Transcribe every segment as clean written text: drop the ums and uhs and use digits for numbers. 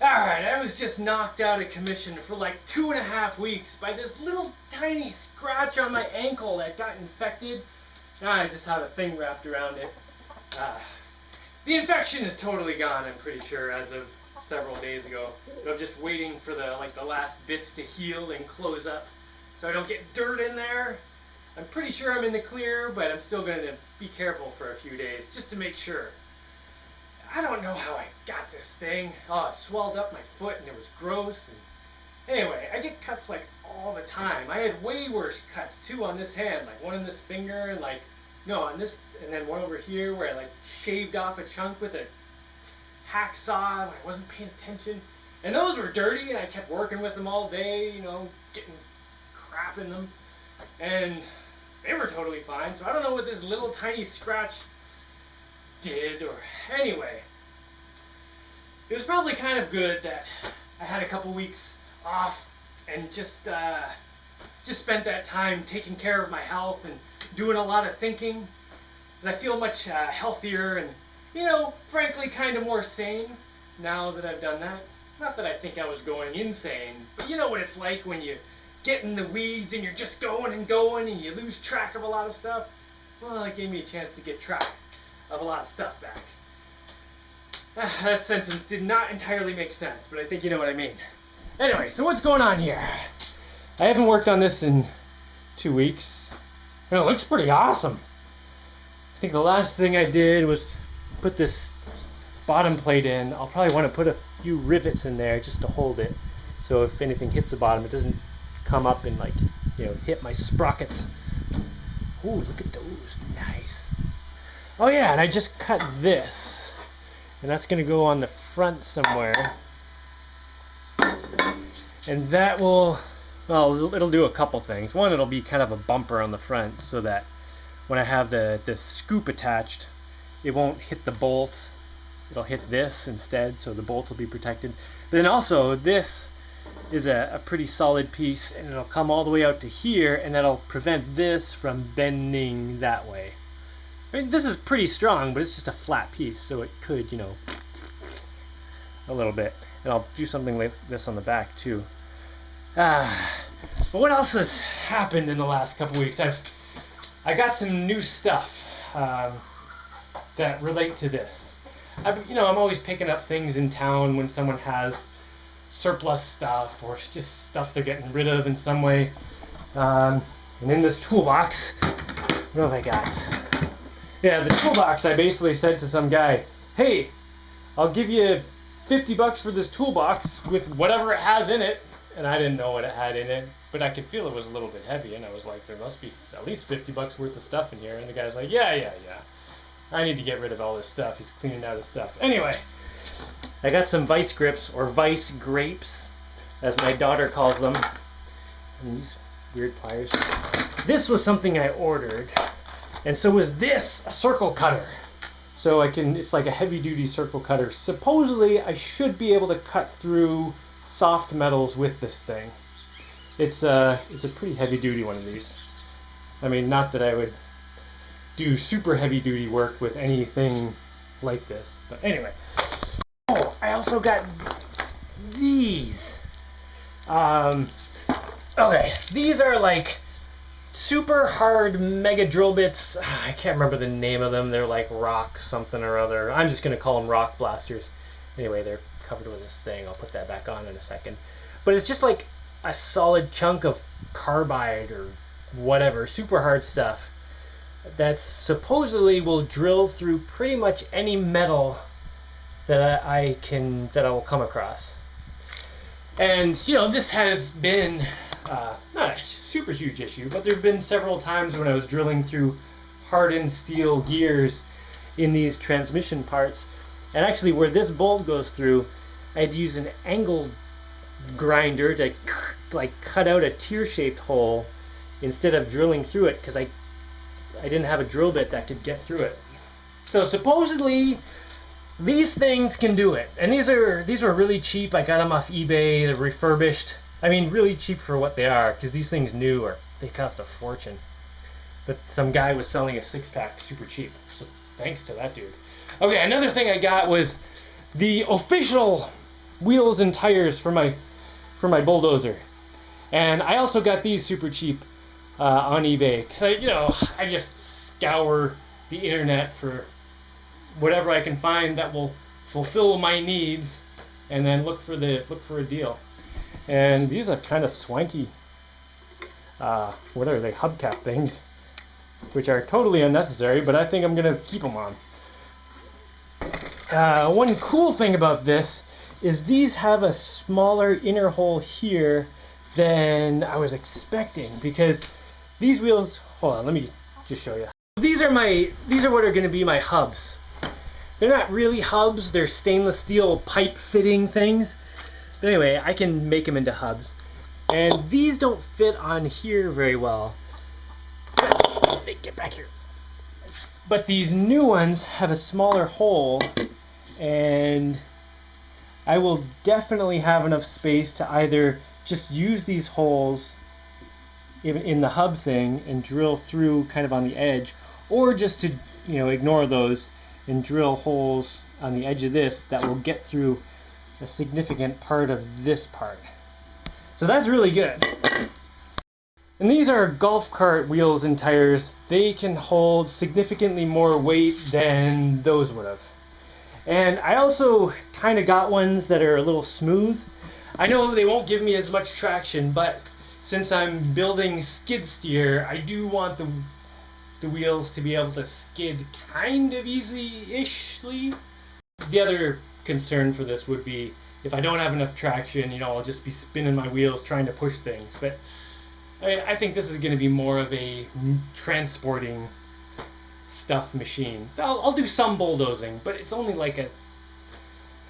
Alright, I was just knocked out of commission for like 2.5 weeks by this little tiny scratch on my ankle that got infected. Now I just have a thing wrapped around it. The infection is totally gone, I'm pretty sure, as of several days ago. I'm just waiting for the last bits to heal and close up so I don't get dirt in there. I'm pretty sure I'm in the clear, but I'm still going to be careful for a few days just to make sure. I don't know how I got this thing. Oh, it swelled up my foot and it was gross. And anyway, I get cuts like all the time. I had way worse cuts too on this hand, like one on this finger and like, no, on this, and then one over here where I like shaved off a chunk with a hacksaw when I wasn't paying attention. And those were dirty and I kept working with them all day, you know, getting crap in them. And they were totally fine. So I don't know what this little tiny scratch did, or anyway, it was probably kind of good that I had a couple weeks off and just spent that time taking care of my health and doing a lot of thinking, because I feel much healthier and, you know, frankly kind of more sane now that I've done that. Not that I think I was going insane, but you know what it's like when you get in the weeds and you're just going and you lose track of a lot of stuff. Well, it gave me a chance to get track of a lot of stuff back. That sentence did not entirely make sense, but I think you know what I mean. Anyway, so what's going on here? I haven't worked on this in 2 weeks. And it looks pretty awesome. I think the last thing I did was put this bottom plate in. I'll probably want to put a few rivets in there just to hold it, so if anything hits the bottom, it doesn't come up and, like, you know, hit my sprockets. Ooh, look at those. Nice. Oh yeah, and I just cut this, and that's going to go on the front somewhere, and that will, well, it'll do a couple things. One, it'll be kind of a bumper on the front so that when I have the scoop attached, it won't hit the bolt. It'll hit this instead, so the bolt will be protected. But then also, this is a pretty solid piece, and it'll come all the way out to here, and that'll prevent this from bending that way. I mean, this is pretty strong, but it's just a flat piece, so it could, you know, a little bit. And I'll do something like this on the back too. But what else has happened in the last couple weeks? I got some new stuff that relate to this. I'm always picking up things in town when someone has surplus stuff or just stuff they're getting rid of in some way. And in this toolbox, what have I got? Yeah, the toolbox, I basically said to some guy, hey, I'll give you $50 for this toolbox with whatever it has in it. And I didn't know what it had in it, but I could feel it was a little bit heavy, and I was like, there must be at least $50 worth of stuff in here. And the guy's like, yeah. I need to get rid of all this stuff. He's cleaning out his stuff. Anyway, I got some vice grips, or vice grapes, as my daughter calls them. And these weird pliers. This was something I ordered. And so was this, a circle cutter. So it's like a heavy duty circle cutter. Supposedly I should be able to cut through soft metals with this thing. It's a pretty heavy duty one of these. I mean, not that I would do super heavy duty work with anything like this, but anyway. Oh, I also got these. Okay, these are like super hard mega drill bits. I can't remember the name of them. They're like rock something or other. I'm just going to call them rock blasters. Anyway, they're covered with this thing. I'll put that back on in a second. But it's just like a solid chunk of carbide or whatever, super hard stuff that supposedly will drill through pretty much any metal that I will come across. And, you know, this has been not a super huge issue, but there have been several times when I was drilling through hardened steel gears in these transmission parts. And actually, where this bolt goes through, I'd use an angle grinder to like cut out a tear-shaped hole instead of drilling through it, because I didn't have a drill bit that could get through it. So supposedly these things can do it, and these were really cheap. I got them off eBay. They're refurbished. I mean, really cheap for what they are, because these things new they cost a fortune. But some guy was selling a 6-pack super cheap, so thanks to that dude. Okay, another thing I got was the official wheels and tires for my bulldozer. And I also got these super cheap on eBay because I just scour the internet for whatever I can find that will fulfill my needs, and then look for a deal. And these are kind of swanky. What are they? Hubcap things, which are totally unnecessary, but I think I'm gonna keep them on. One cool thing about this is these have a smaller inner hole here than I was expecting, because these wheels, hold on, let me just show you. These are what are going to be my hubs. They're not really hubs, they're stainless steel pipe fitting things. But anyway, I can make them into hubs. And these don't fit on here very well. Get back here. But these new ones have a smaller hole, and I will definitely have enough space to either just use these holes in the hub thing and drill through kind of on the edge, or just to ignore those and drill holes on the edge of this that will get through a significant part of this part. So that's really good. And these are golf cart wheels and tires. They can hold significantly more weight than those would have. And I also kind of got ones that are a little smooth. I know they won't give me as much traction, but since I'm building skid steer, I do want the wheels to be able to skid kind of easy-ishly. The other concern for this would be if I don't have enough traction, I'll just be spinning my wheels trying to push things. But I think this is going to be more of a transporting stuff machine. I'll do some bulldozing, but it's only like a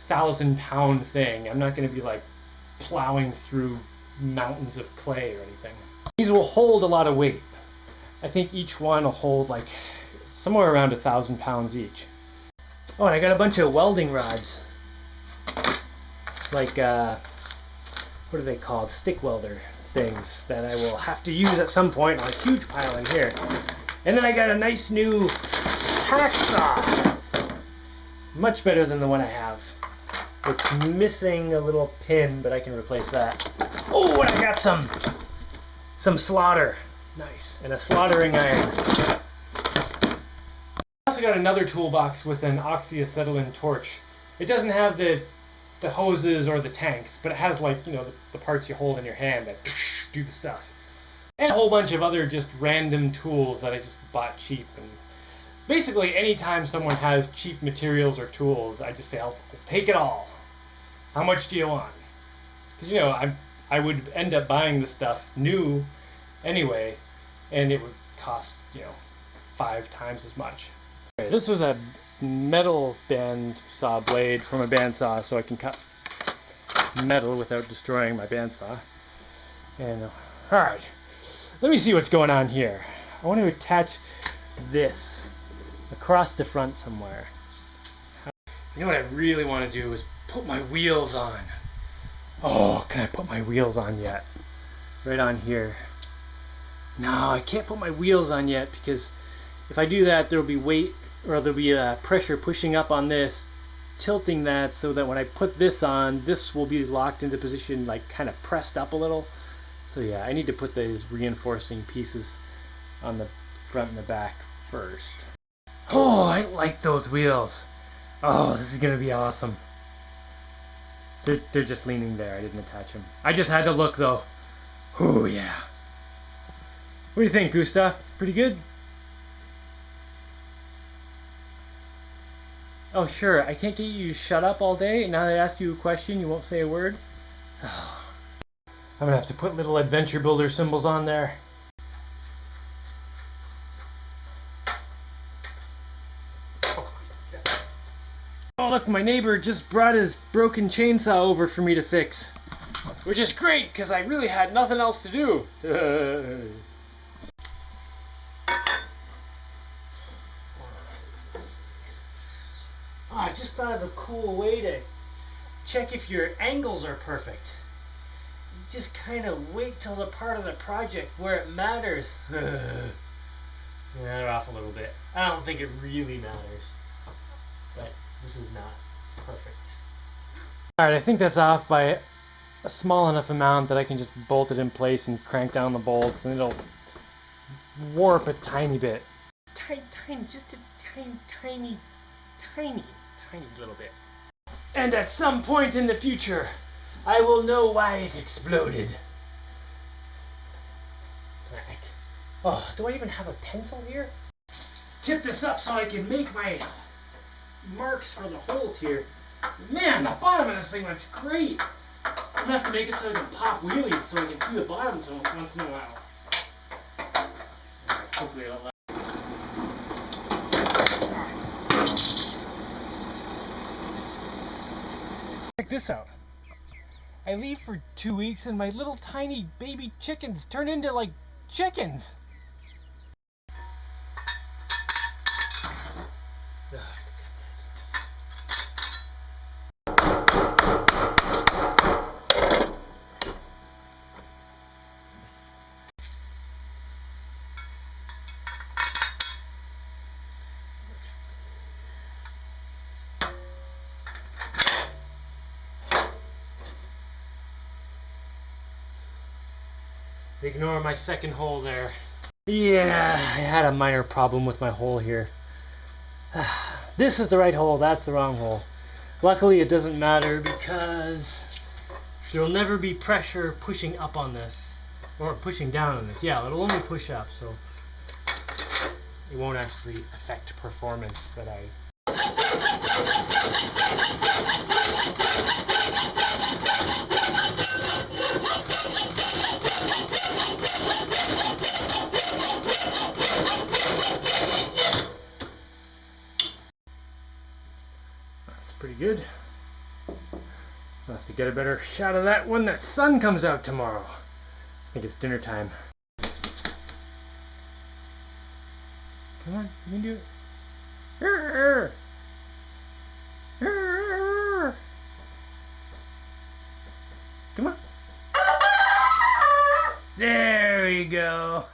1,000-pound thing. I'm not going to be like plowing through mountains of clay or anything. These will hold a lot of weight. I think each one will hold like somewhere around 1,000 pounds each. Oh, and I got a bunch of welding rods. Like, what are they called? Stick welder things that I will have to use at some point on a huge pile in here. And then I got a nice new hacksaw. Much better than the one I have. It's missing a little pin, but I can replace that. Oh, and I got some slaughter. Nice. And a slaughtering iron. I also got another toolbox with an oxyacetylene torch. It doesn't have the hoses or the tanks, but it has like, the parts you hold in your hand that do the stuff. And a whole bunch of other just random tools that I just bought cheap. And basically, anytime someone has cheap materials or tools, I just say, I'll take it all. How much do you want? Because, I would end up buying the stuff new anyway, and it would cost, 5 times as much. Okay, this was a metal bandsaw blade from a bandsaw, so I can cut metal without destroying my bandsaw. And, alright, let me see what's going on here. I want to attach this across the front somewhere. What I really want to do is put my wheels on. Oh, can I put my wheels on yet? Right on here. No, I can't put my wheels on yet, because if I do that, there'll be weight, or there'll be pressure pushing up on this, tilting that so that when I put this on, this will be locked into position, like kind of pressed up a little. So yeah, I need to put these reinforcing pieces on the front and the back first. Oh, I like those wheels. Oh, this is going to be awesome. They're just leaning there. I didn't attach them. I just had to look though. Oh yeah. What do you think, Gustav? Pretty good? Oh sure, I can't get you to shut up all day, and now that I asked you a question, you won't say a word? Oh. I'm gonna have to put little adventure builder symbols on there. Oh look, my neighbor just brought his broken chainsaw over for me to fix. Which is great, because I really had nothing else to do. Oh, I just thought of a cool way to check if your angles are perfect. You just kind of wait till the part of the project where it matters. Yeah, they're off a little bit. I don't think it really matters. But this is not perfect. Alright, I think that's off by a small enough amount that I can just bolt it in place and crank down the bolts and it'll warp a tiny bit. Tiny, just a tiny little bit. And at some point in the future, I will know why it exploded. Alright. Oh, do I even have a pencil here? Tip this up so I can make my marks for the holes here. Man, the bottom of this thing looks great. I'm gonna have to make it so I can pop wheelies so I can see the bottom once in a while. Alright, hopefully it'll let. Check this out. I leave for 2 weeks and my little tiny baby chickens turn into like chickens. Ignore my second hole there. Yeah, I had a minor problem with my hole here. This is the right hole, that's the wrong hole. Luckily it doesn't matter because there'll never be pressure pushing up on this. Or pushing down on this. Yeah, it'll only push up, so it won't actually affect performance that I... That's pretty good. I'll have to get a better shot of that when the sun comes out tomorrow. I think it's dinner time. Come on, you can do it. Come on. There we go.